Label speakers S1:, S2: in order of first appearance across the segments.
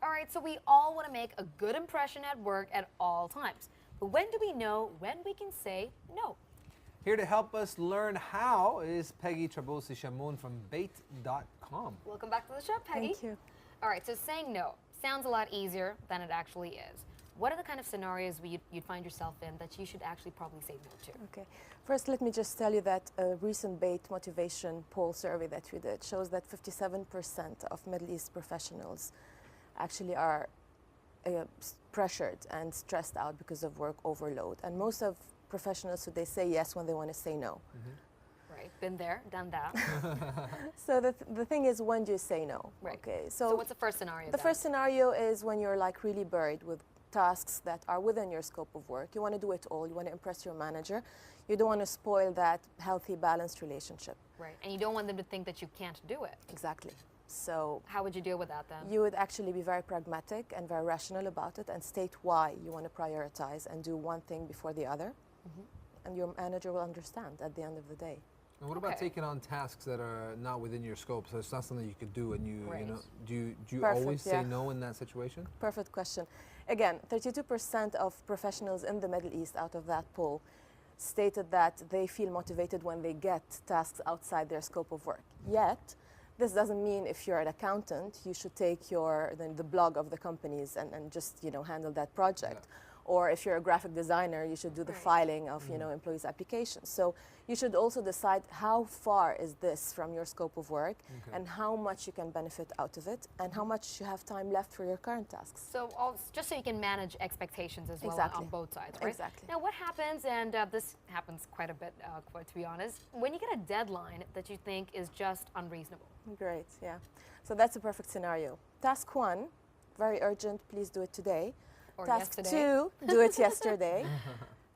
S1: All right, so we all want to make a good impression at work at all times. But when do we know when we can say no?
S2: Here to help us learn how is Peggy Chamoun from Bayt.com.
S1: Welcome back to the show, Peggy.
S3: Thank you.
S1: All right, so saying no sounds a lot easier than it actually is. What are the kind of scenarios where you'd find yourself in that you should actually probably say no to?
S3: Okay. First, let me just tell you that a recent Bayt motivation poll survey that we did shows that 57% of Middle East professionals actually are pressured and stressed out because of work overload. And most of professionals, so they say yes when they want to say no.
S1: Right, been there, done that.
S3: So the thing is, when do you say no?
S1: Right.
S3: Okay.
S1: So what's the first scenario
S3: The
S1: then?
S3: first scenario is when you're like really buried with tasks that are within your scope of work. You want to do it all. You want to impress your manager. You don't want to spoil that healthy, balanced relationship.
S1: Right, and you don't want them to think that you can't do it.
S3: Exactly. So
S1: How would you deal with that then?
S3: you would actually be very pragmatic and very rational about it and state why you want to prioritize and do one thing before the other. And your manager will understand at the end of the day.
S2: And what about
S1: Okay.
S2: taking on tasks that are not within your scope? So it's not something you could do, and you
S1: Right.
S2: know, do you
S3: Perfect,
S2: always
S3: yeah.
S2: say no in that situation?
S3: Perfect question. Again, 32% of professionals in the Middle East out of that poll stated that they feel motivated when they get tasks outside their scope of work. Yet, this doesn't mean if you're an accountant, you should take the blog of the companies and just handle that project. Or if you're a graphic designer, you should do the
S1: Right.
S3: filing of employees' applications. So you should also decide how far is this from your scope of work and how much you can benefit out of it and how much you have time left for your current tasks.
S1: So just so you can manage expectations as well
S3: Exactly.
S1: on both sides, right?
S3: Exactly.
S1: Now what happens, and this happens quite a bit, quite to be honest, when you get a deadline that you think is just unreasonable?
S3: Great, yeah. So that's a perfect scenario. Task 1, very urgent, please do it today.
S1: Or
S3: Task
S1: yesterday?
S3: 2, do it yesterday.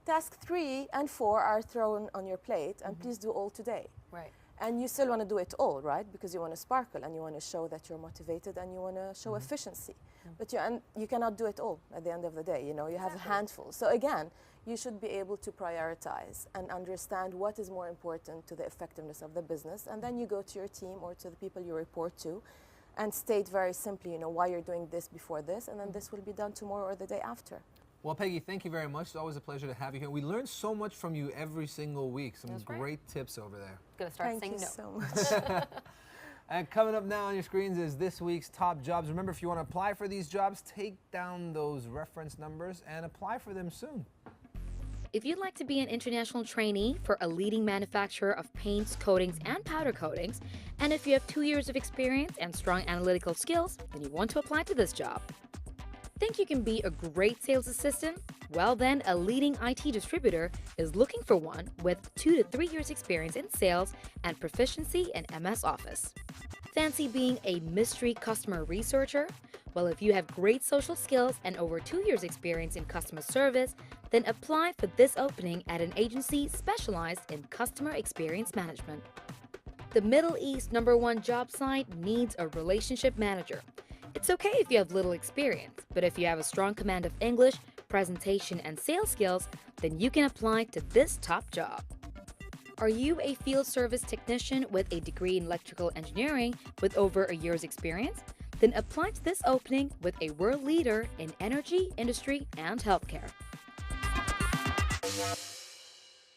S3: Task 3 and 4 are thrown on your plate, and please do all today.
S1: Right.
S3: And you still want to do it all, right? Because you want to sparkle and you want to show that you're motivated and you want to show efficiency. But you cannot do it all at the end of the day. You have a handful. So again, you should be able to prioritize and understand what is more important to the effectiveness of the business. And then you go to your team or to the people you report to and state very simply, why you're doing this before this, and then this will be done tomorrow or the day after.
S2: Well, Peggy, thank you very much. It's always a pleasure to have you here. We learn so much from you every single week. Some
S1: That's great.
S2: great tips over there.
S1: Gonna start
S3: Thank
S1: saying
S3: you
S1: no.
S3: so much.
S2: And coming up now on your screens is this week's top jobs. Remember, if you want to apply for these jobs, take down those reference numbers and apply for them soon.
S1: If you'd like to be an international trainee for a leading manufacturer of paints, coatings, and powder coatings, and if you have 2 years of experience and strong analytical skills, then you want to apply to this job. Think you can be a great sales assistant? Well then, a leading IT distributor is looking for one with 2 to 3 years experience in sales and proficiency in MS Office. Fancy being a mystery customer researcher? Well, if you have great social skills and over 2 years experience in customer service, then apply for this opening at an agency specialized in customer experience management. The Middle East #1 job site needs a relationship manager. It's okay if you have little experience, but if you have a strong command of English, presentation, and sales skills, then you can apply to this top job. Are you a field service technician with a degree in electrical engineering with over a year's experience? Then apply to this opening with a world leader in energy, industry, and healthcare.